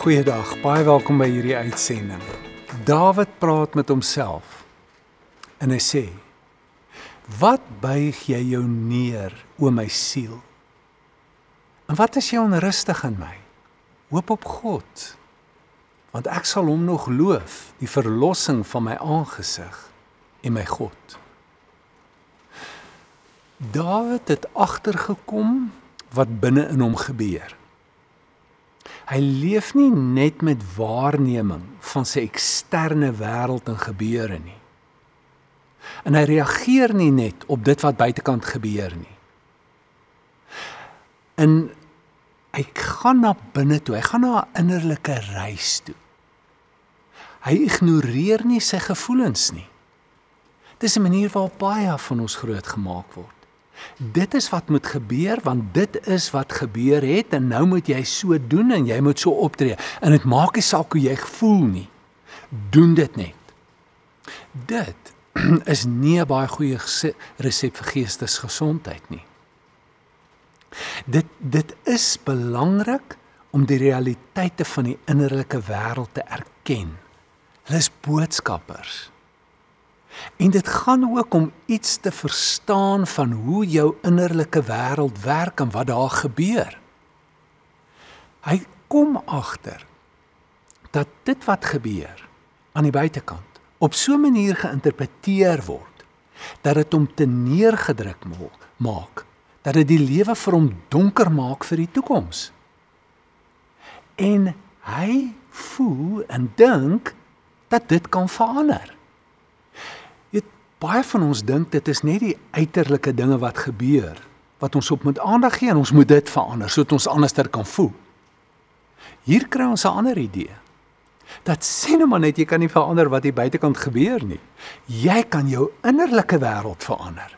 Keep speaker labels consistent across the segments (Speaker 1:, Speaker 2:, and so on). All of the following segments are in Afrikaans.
Speaker 1: Goeiedag, baie welkom by hierdie uitsending. Dawid praat met homself en hy sê, wat buig jy jou neer, o my siel? En wat is jy onrustig in my? Hoop op God, want ek sal hom nog loof, die verlossing van my aangesig en my God. Dawid het agtergekom wat binne in hom gebeur. Hy leef nie net met waarneming van sy eksterne wêreld en gebeure nie. En hy reageer nie net op dit wat buitekant gebeur nie. En hy gaan na binne toe, hy gaan na 'n innerlike reis toe. Hy ignoreer nie sy gevoelens nie. Dis 'n manier waarop baie van ons groot gemaak word. Dit is wat moet gebeur, want dit is wat gebeur het, en nou moet jy so doen, en jy moet so optree, en dit maak nie saak hoe jy voel nie. Doen dit net. Dit is nie 'n baie goeie resep vir geestesgesondheid nie. Dit is belangrik om die realiteite van die innerlike wêreld te erken. Hulle is boodskappers. En dit gaan ook om iets te verstaan van hoe jou innerlike wêreld werk en wat daar gebeur. Hy kom agter dat dit wat gebeur aan die buitekant op so 'n manier geïnterpreteer word, dat dit hom te neergedruk maak, dat dit die lewe vir hom donker maak vir die toekoms. En hy voel en dink dat dit kan verander. Baie van ons dink dit is net die uiterlike dinge wat gebeur, wat ons op moet aandag gee en ons moet dit verander, sodat ons anderster kan voel. Hier kry ons 'n ander idee. Dat sê nou maar net, jy kan nie verander wat hier buitekant gebeur nie. Jy kan jou innerlike wêreld verander.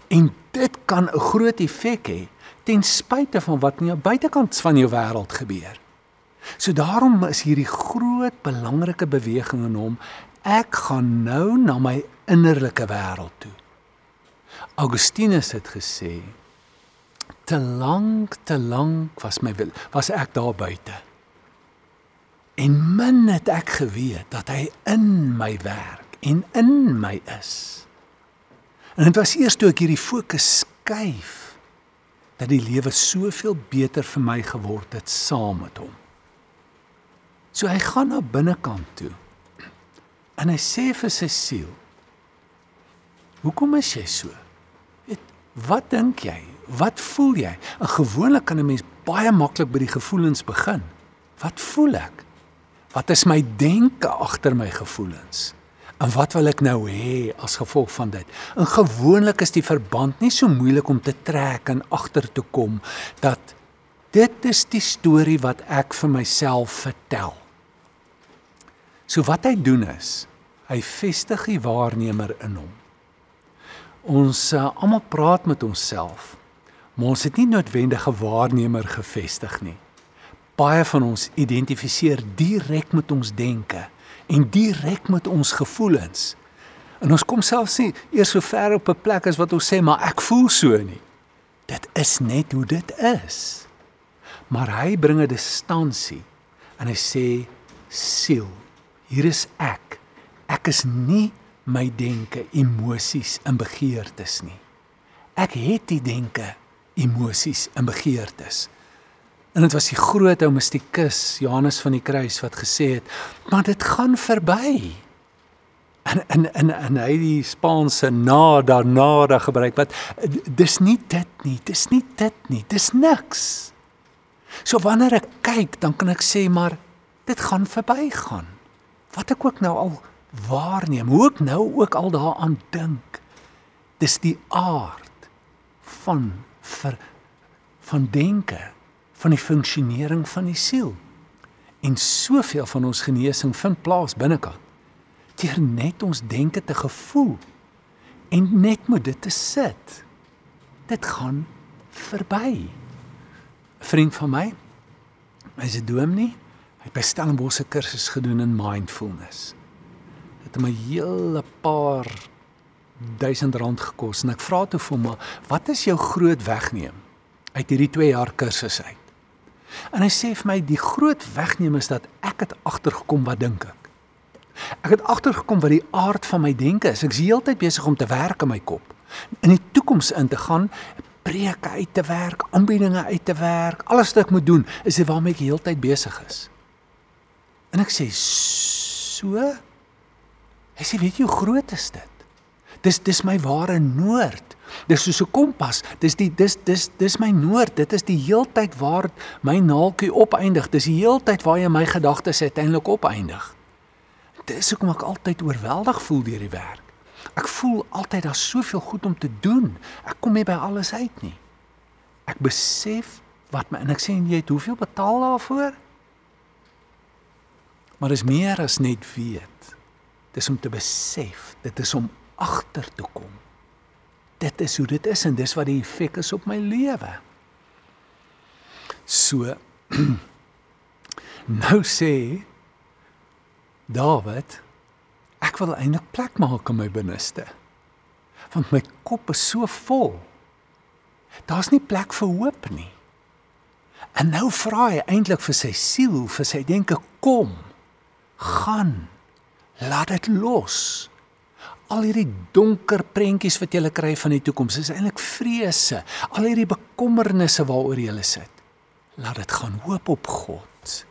Speaker 1: En dit kan 'n groot effek hê, ten spyte van wat in jou buitekant van jou wêreld gebeur. So daarom is hierdie groot belangrike beweging in hom, ek gaan nou na my innerlike wêreld toe. Augustinus het gesê, te lank was ek daar buite. En min het ek geweet dat hy in my werk en in my is. En dit was eers toe ek hierdie fokus skuif, dat die lewe soveel beter vir my geword het saam met hom. So hy gaan na binnekant toe, en hy sê vir sy siel, hoekom is jy so? Wat dink jy? Wat voel jy? En gewoonlik kan 'n mens baie maklik by die gevoelens begin. Wat voel ek? Wat is my denke agter my gevoelens? En wat wil ek nou hê as gevolg van dit? En gewoonlik is die verband nie so moeilik om te trek en agter te kom, dat dit is die storie wat ek vir myself vertel. So wat hy doen is, hy vestig die waarnemer in hom. Ons almal praat met onsself, maar ons het nie noodwendig 'n waarnemer gevestig nie. Baie van ons identifiseer direk met ons denke en direk met ons gevoelens. En ons kom selfs nie eers so ver op 'n plek as wat ons sê, maar ek voel so nie. Dit is net hoe dit is. Maar hy bring 'n distansie en hy sê, siel, hier is ek. Ek is nie my denke, emosies en begeertes nie. Ek het die denke, emosies en begeertes. En dit was die groot ou mystikus, Johannes van die Kruis, wat gesê het, maar dit gaan verby. En hy die Spaanse nada gebruik, wat, dis nie dit nie, dis niks. So wanneer ek kyk, dan kan ek sê, maar dit gaan verbygaan. Wat ek ook nou al waarneem, hoe ek nou ook al daaraan dink, dis die aard van denke, van die funksionering van die siel. En soveel van ons genesing vind plaas binnekant, deur net ons denke te gevoel, en net met dit te sit. Dit gaan verby. 'n Vriend van my, hy's 'n dominee, hy het by Stellenbosch 'n kursus gedoen in mindfulness. Het hom 'n hele paar R1000 gekos, en ek vra toe vir hom, wat is jou groot wegneem uit hierdie 2 jaar kursus uit? En hy sê vir my, die groot wegneem is dat ek het agtergekom wat dink ek. Ek het agtergekom wat die aard van my denke is. Ek is heeltyd besig om te werk in my kop. In die toekoms in te gaan, preke uit te werk, aanbiedinge uit te werk, alles wat ek moet doen, is dit waarmee ek heeltyd besig is. En ek sê, so? Hy sê, weet jy hoe groot is dit? Dis my ware noord. Dis soos 'n kompas. Dis my noord. Dit is die heeltyd waar my naaltjie opeindig. Dis die heeltyd waar jy my gedagtes uiteindelik opeindig. Dis hoekom ek altyd oorweldig voel deur die werk. Ek voel altyd daar's soveel goed om te doen. Ek kom nie by alles uit nie. Ek besef wat my en ek sê jy het hoeveel betaal daarvoor? Maar dis meer as net weet. Dis om te besef. Dit is om agter te kom. Dit is hoe dit is en dis wat die effek is op my lewe. So, nou sê Dawid, ek wil eintlik plek maak in my binneste. Want my kop is so vol. Daar's nie plek vir hoop nie. En nou vra hy eintlik vir sy siel, vir sy denke, kom, gaan, laat dit los. Al hierdie donker prentjies wat jy kry van die toekoms, is eintlik vrese, al hierdie bekommernisse waaroor jy sit. Laat dit gaan, hoop op God.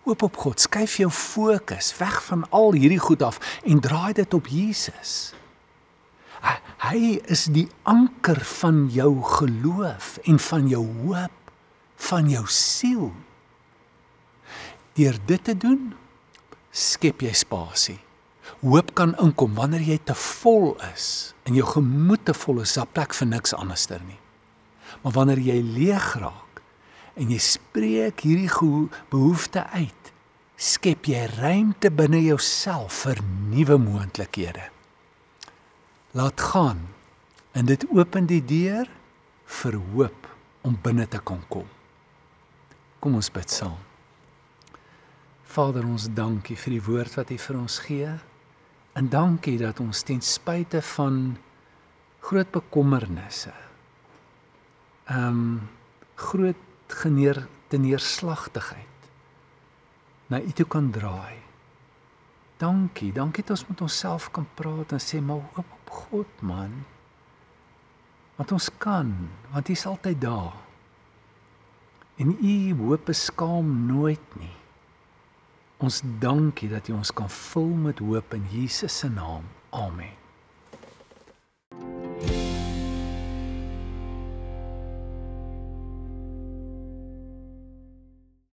Speaker 1: Hoop op God, skuif jou fokus weg van al hierdie goed af en draai dit op Jesus. Hy is die anker van jou geloof en van jou hoop, van jou siel. Deur dit te doen, skep jy spasie. Hoop kan inkom wanneer jy te vol is en jou gemoed te vol is, daar plek vir niks anderster nie. Maar wanneer jy leeg raak en jy spreek hierdie behoefte uit, skep jy ruimte binne jouself vir nuwe moontlikhede. Laat gaan en dit open die deur vir hoop om binne te kan kom. Kom ons bid saam. Vader, ons dankie vir die woord wat U vir ons gee. En dankie dat ons ten spyte van groot bekommernisse, groot neerslagtigheid, na U toe kan draai. Dankie dat ons met onsself kan praat en sê, maar hoop op God, man. Want ons kan, want U is altyd daar. En U hoop beskaam nooit nie. Ons dankie dat U ons kan vul met hoop in Jesus se naam. Amen.